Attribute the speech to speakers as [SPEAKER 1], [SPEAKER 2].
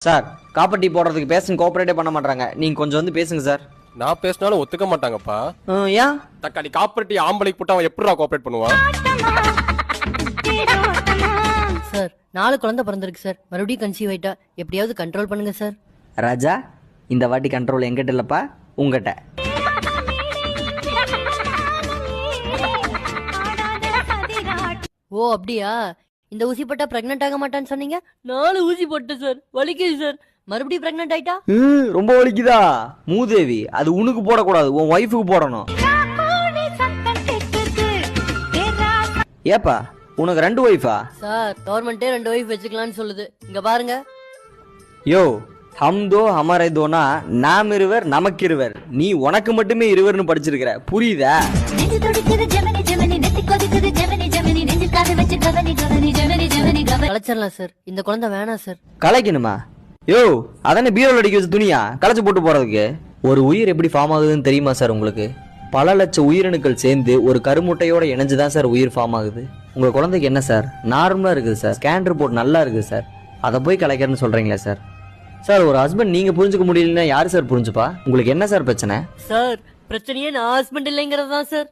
[SPEAKER 1] Sir copper tea போடுறதுக்கு patient கோஆபரேட்டே பண்ண மாட்டாங்க. நீங்க கொஞ்சம் வந்து பேசுங்க சார்.
[SPEAKER 2] நான் பேசினாலும் ஒத்துக்க மாட்டாங்கப்பா.
[SPEAKER 1] ஏன்?
[SPEAKER 2] தக்காளி காப்பர் டீ ஆம்பளைக்கு போட்டு அவன் எப்படிடா கோஆபரேட் பண்ணுவான்?
[SPEAKER 3] சார் 4 குழந்தை பிறந்திருக்கு சார். மறுபடியும் கன்சீவ் ஆயிட்டா எப்படியாவது கண்ட்ரோல் பண்ணுங்க சார்.
[SPEAKER 1] ராஜா இந்த வாட்டி கண்ட்ரோல் எங்கிட்ட இல்லப்பா, உங்ககிட்ட.
[SPEAKER 3] ஓ அப்படியா? இந்த ஊசி போட்டா பிரெக்னென்ட் ஆக மாட்டான்னு சொன்னீங்க. 4 ஊசி போட்டேன் சார். வலிக்குது சார். மறுபடியும் பிரெக்னென்ட் ஆயிட்டா?
[SPEAKER 1] ரொம்ப வலிக்குதா? மூதேவி, அது உனக்கு போடக்கூடாது, உன் ஒய்ஃபுக்கு போடணும். ஏப்பா உனக்கு 2 ஒய்ஃபா?
[SPEAKER 3] சார் கவர்மெண்டே 2 ஒய்ஃப் வச்சுக்கலாம்னு சொல்லுது. இங்க பாருங்க.
[SPEAKER 1] யோ ஹம் தோ ஹமாரே தோனா நாம் இருவர் நமக்கு இருவர். நீ உனக்கு மட்டுமே இருவர்னு படிச்சிருக்கிற, புரியுதா?
[SPEAKER 3] கலைச்சிடலாம் சார். இந்த குழந்தை வேணாம் சார்.
[SPEAKER 1] கலைக்கணுமா? யோ அதானே பீரோல அடிக்க வச்ச துணியா கலைச்சு போட்டு போறதுக்கு? ஒரு உயிர் எப்படி ஃபார்ம் ஆகுதுன்னு தெரியுமா சார் உங்களுக்கு? பல லட்சம் உயிரணுக்கள் சேர்ந்து ஒரு கருமுட்டையோட இணைஞ்சுதான் சார் உயிர் ஃபார்ம் ஆகுது. உங்க குழந்தைக்கு என்ன சார் நார்மலா இருக்குது சார், ஸ்கேன் ரிப்போர்ட் நல்லா இருக்குது சார், அதை போய் கலைக்கிறேன்னு சொல்றீங்களா சார்? சார் ஒரு ஹஸ்பண்ட் நீங்க புரிஞ்சுக்க முடியலன்னா யாரு சார் புரிஞ்சுப்பா? உங்களுக்கு என்ன சார் பிரச்சனை?
[SPEAKER 3] சார் பிரச்சனையே நான் ஹஸ்பண்ட் இல்லைங்கிறது தான் சார்.